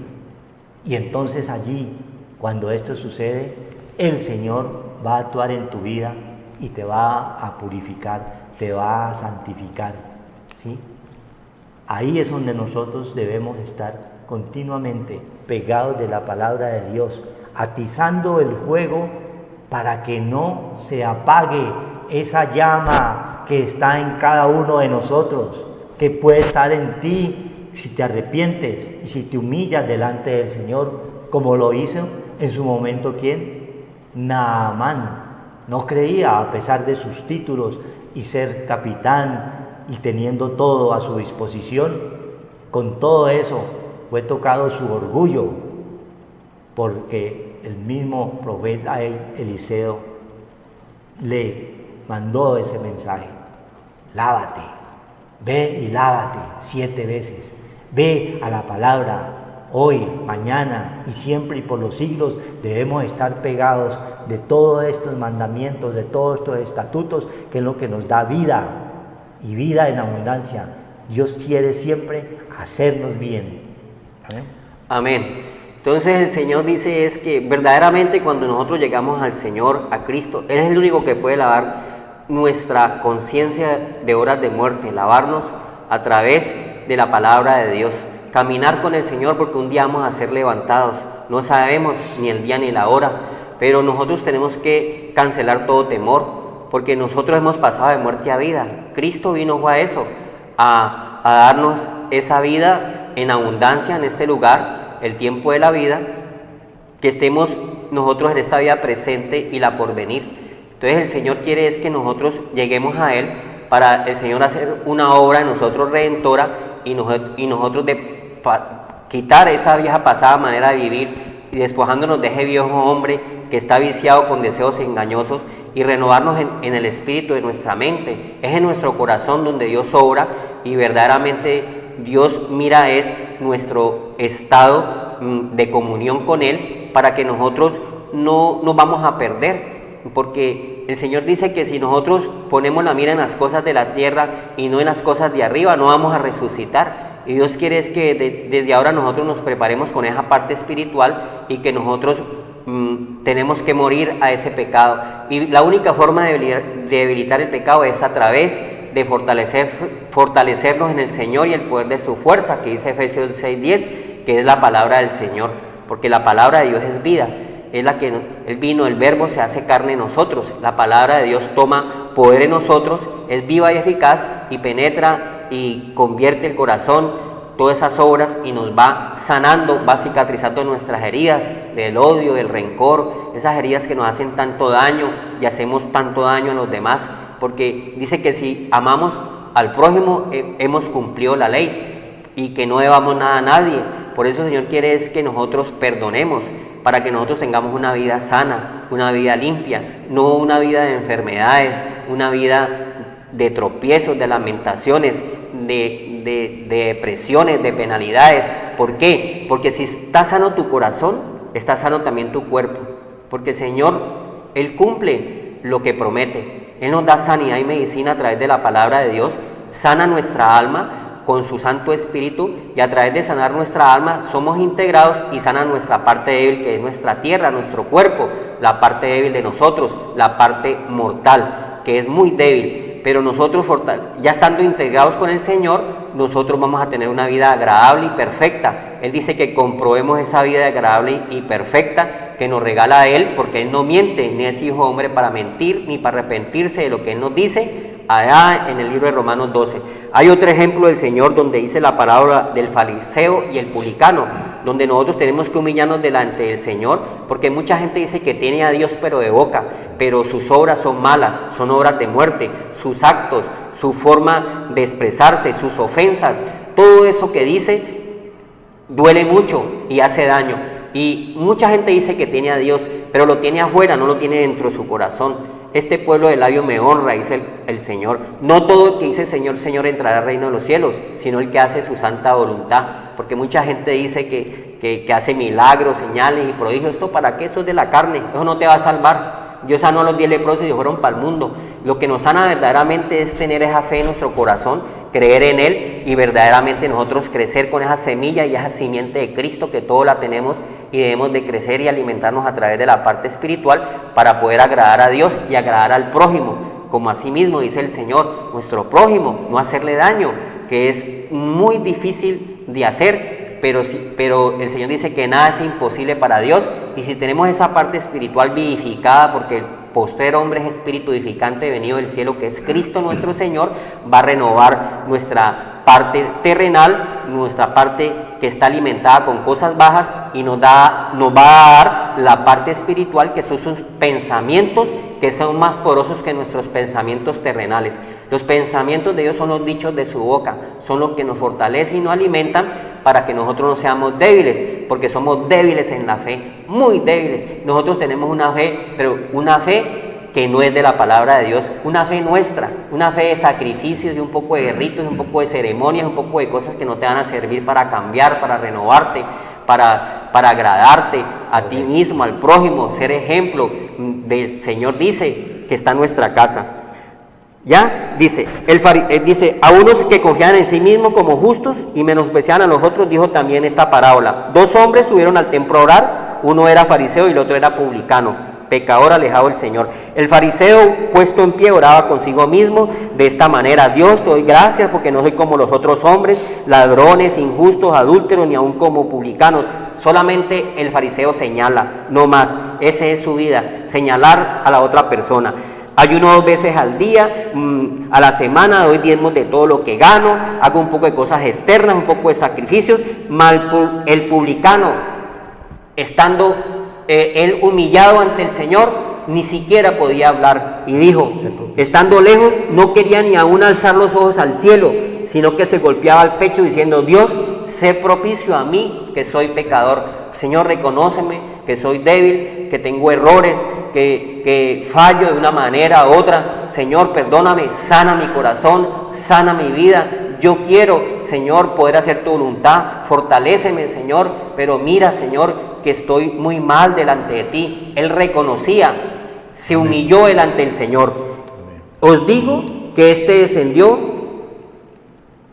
Y entonces allí, cuando esto sucede, el Señor va a actuar en tu vida y te va a purificar, te va a santificar, ¿sí? Ahí es donde nosotros debemos estar continuamente pegados de la palabra de Dios, atizando el fuego para que no se apague esa llama que está en cada uno de nosotros, que puede estar en ti si te arrepientes y si te humillas delante del Señor, como lo hizo en su momento, ¿quién? Naamán. No creía, a pesar de sus títulos y ser capitán y teniendo todo a su disposición. Con todo eso fue tocado su orgullo, porque el mismo profeta Eliseo le mandó ese mensaje: lávate, ve y lávate 7 veces, ve a la palabra. Hoy, mañana y siempre y por los siglos debemos estar pegados de todos estos mandamientos, de todos estos estatutos, que es lo que nos da vida y vida en abundancia. Dios quiere siempre hacernos bien. Amén. Amén. Entonces el Señor dice es que verdaderamente cuando nosotros llegamos al Señor, a Cristo, Él es el único que puede lavar nuestra conciencia de horas de muerte, lavarnos a través de la palabra de Dios. Caminar con el Señor, porque un día vamos a ser levantados. No sabemos ni el día ni la hora, pero nosotros tenemos que cancelar todo temor, porque nosotros hemos pasado de muerte a vida. Cristo vino fue a eso, a darnos esa vida en abundancia en este lugar, el tiempo de la vida, que estemos nosotros en esta vida presente y la por venir. Entonces el Señor quiere es que nosotros lleguemos a Él, para el Señor hacer una obra en nosotros redentora y nosotros quitar esa vieja pasada manera de vivir y despojándonos de ese viejo hombre que está viciado con deseos engañosos y renovarnos en el espíritu de nuestra mente. Es en nuestro corazón donde Dios obra y verdaderamente Dios mira es nuestro estado de comunión con Él, para que nosotros no nos vamos a perder, porque el Señor dice que si nosotros ponemos la mira en las cosas de la tierra y no en las cosas de arriba, no vamos a resucitar. Y Dios quiere es que desde ahora nosotros nos preparemos con esa parte espiritual y que nosotros tenemos que morir a ese pecado. Y la única forma de debilitar el pecado es a través de fortalecernos en el Señor y el poder de su fuerza, que dice Efesios 6:10, que es la palabra del Señor. Porque la palabra de Dios es vida, es la que Él vino, el verbo se hace carne en nosotros. La palabra de Dios toma poder en nosotros, es viva y eficaz y penetra y convierte el corazón, todas esas obras, y nos va sanando, va cicatrizando nuestras heridas del odio, del rencor, esas heridas que nos hacen tanto daño y hacemos tanto daño a los demás, porque dice que si amamos al prójimo hemos cumplido la ley y que no debamos nada a nadie. Por eso el Señor quiere es que nosotros perdonemos, para que nosotros tengamos una vida sana, una vida limpia, no una vida de enfermedades, una vida de tropiezos, de lamentaciones, de depresiones, de penalidades. ¿Por qué? Porque si está sano tu corazón, está sano también tu cuerpo, porque el Señor, Él cumple lo que promete. Él nos da sanidad y medicina a través de la palabra de Dios, sana nuestra alma con su Santo Espíritu, y a través de sanar nuestra alma somos integrados y sana nuestra parte débil, que es nuestra tierra, nuestro cuerpo, la parte débil de nosotros, la parte mortal, que es muy débil. Pero nosotros, ya estando integrados con el Señor, nosotros vamos a tener una vida agradable y perfecta. Él dice que comprobemos esa vida agradable y perfecta que nos regala a Él, porque Él no miente, ni es hijo hombre para mentir, ni para arrepentirse de lo que Él nos dice, allá en el libro de Romanos 12. Hay otro ejemplo del Señor donde dice la palabra del fariseo y el publicano, donde nosotros tenemos que humillarnos delante del Señor, porque mucha gente dice que tiene a Dios pero de boca, pero sus obras son malas, son obras de muerte, sus actos, su forma de expresarse, sus ofensas, todo eso que dice duele mucho y hace daño. Y mucha gente dice que tiene a Dios, pero lo tiene afuera, no lo tiene dentro de su corazón. Este pueblo de labios me honra, dice el Señor. No todo el que dice Señor, Señor entrará al reino de los cielos, sino el que hace su santa voluntad. Porque mucha gente dice que hace milagros, señales y prodigios. ¿Esto para qué? Eso es de la carne, eso no te va a salvar. Dios sanó a los 10 leprosos y fueron para el mundo. Lo que nos sana verdaderamente es tener esa fe en nuestro corazón, creer en Él y verdaderamente nosotros crecer con esa semilla y esa simiente de Cristo, que todos la tenemos y debemos de crecer y alimentarnos a través de la parte espiritual para poder agradar a Dios y agradar al prójimo, como así mismo dice el Señor, nuestro prójimo, no hacerle daño, que es muy difícil de hacer pero el Señor dice que nada es imposible para Dios, y si tenemos esa parte espiritual vivificada, porque el postrer hombre es espíritu vivificante venido del cielo, que es Cristo nuestro Señor, va a renovar nuestra parte terrenal, nuestra parte que está alimentada con cosas bajas, y nos va a dar la parte espiritual, que son sus pensamientos, que son más poderosos que nuestros pensamientos terrenales. Los pensamientos de Dios son los dichos de su boca, son los que nos fortalecen y nos alimentan para que nosotros no seamos débiles, porque somos débiles en la fe, muy débiles. Nosotros tenemos una fe, pero una fe que no es de la palabra de Dios, una fe nuestra, una fe de sacrificios, y un poco de ritos, un poco de ceremonias, un poco de cosas que no te van a servir para cambiar, para renovarte, para agradarte a ti mismo, al prójimo, ser ejemplo del Señor. Dice que está en nuestra casa. Ya, dice, dice, a unos que confían en sí mismos como justos y menosprecian a los otros, dijo también esta parábola. 2 hombres subieron al templo a orar, uno era fariseo y el otro era publicano, pecador alejado del Señor. El fariseo, puesto en pie, oraba consigo mismo de esta manera: Dios, te doy gracias porque no soy como los otros hombres, ladrones, injustos, adúlteros, ni aun como publicanos. Solamente el fariseo señala, no más. Esa es su vida, señalar a la otra persona. Ayuno 2 veces al día, a la semana doy diezmos de todo lo que gano, hago un poco de cosas externas, un poco de sacrificios. El publicano, estando él humillado ante el Señor, ni siquiera podía hablar, y dijo, estando lejos, no quería ni aún alzar los ojos al cielo, sino que se golpeaba el pecho diciendo: Dios, sé propicio a mí, que soy pecador. Señor, reconóceme que soy débil, que tengo errores, que fallo de una manera u otra. Señor, perdóname, sana mi corazón, sana mi vida. Yo quiero, Señor, poder hacer tu voluntad. Fortaléceme, Señor, pero mira, Señor, que estoy muy mal delante de ti. Él reconocía, se humilló delante del Señor. Os digo que este descendió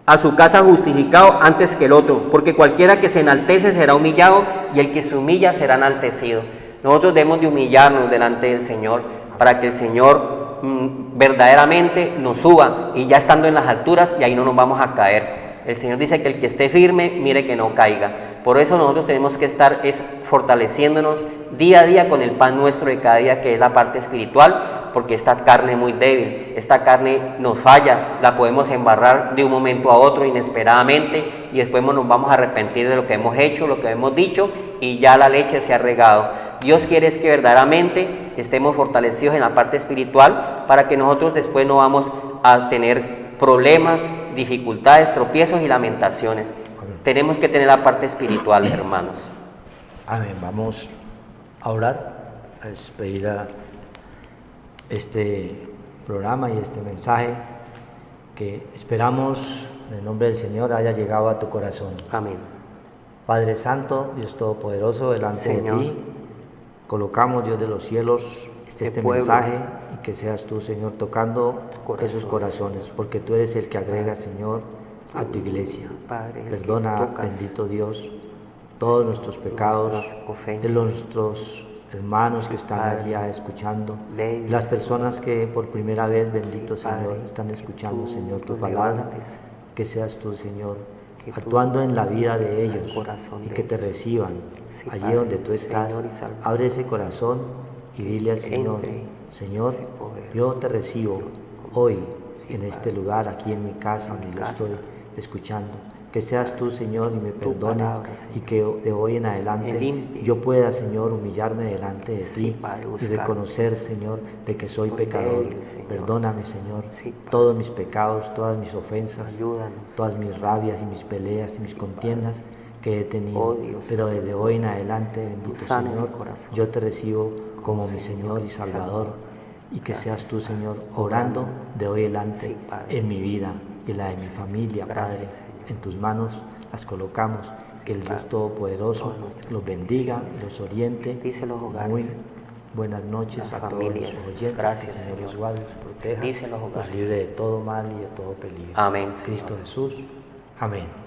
a su casa justificado antes que el otro, porque cualquiera que se enaltece será humillado, y el que se humilla será enaltecido. Nosotros debemos de humillarnos delante del Señor, para que el Señor verdaderamente nos suba, y ya estando en las alturas, y ahí no nos vamos a caer. El Señor dice que el que esté firme, mire que no caiga. Por eso nosotros tenemos que estar fortaleciéndonos día a día con el pan nuestro de cada día, que es la parte espiritual, porque esta carne es muy débil, esta carne nos falla, la podemos embarrar de un momento a otro inesperadamente, y después nos vamos a arrepentir de lo que hemos hecho, lo que hemos dicho, y ya la leche se ha regado. Dios quiere es que verdaderamente estemos fortalecidos en la parte espiritual, para que nosotros después no vamos a tener problemas, dificultades, tropiezos y lamentaciones. Amén. Tenemos que tener la parte espiritual, hermanos. Amén. Vamos a orar, a despedir a este programa y este mensaje, que esperamos en el nombre del Señor haya llegado a tu corazón. Amén. Padre Santo, Dios Todopoderoso, delante Señor, de ti colocamos, Dios de los cielos, este mensaje, y que seas tú, Señor, tocando esos corazones, porque tú eres el que agrega, Señor, a tu iglesia. Padre, perdona, bendito Dios, todos nuestros pecados, de nuestros hermanos que están allá escuchando, las personas que por primera vez, bendito Señor, están escuchando, Señor, tu palabra, que seas tú, Señor, actuando en la vida de ellos, y que te reciban allí donde tú estás. Abre ese corazón y dile al Señor: Señor, yo te recibo hoy en este lugar, aquí en mi casa donde yo estoy escuchando. Que seas tú, Señor, y me perdones, y que de hoy en adelante yo pueda, Señor, humillarme delante de ti, y reconocer, Señor, de que soy pecador. Perdóname, Señor, todos mis pecados, todas mis ofensas, todas mis rabias y mis peleas y mis contiendas que he tenido. Pero desde hoy en adelante, bendito Señor, yo te recibo como mi Señor y Salvador, y que seas tú, Señor, obrando de hoy adelante en mi vida y la de mi familia, Padre. En tus manos las colocamos. Que el Dios Todopoderoso los bendiga, los oriente. Muy buenas noches a todos los oyentes. Gracias, Señor, Señor. los guarde, los proteja, los libre de todo mal y de todo peligro. Amén, Cristo Jesús. Amén.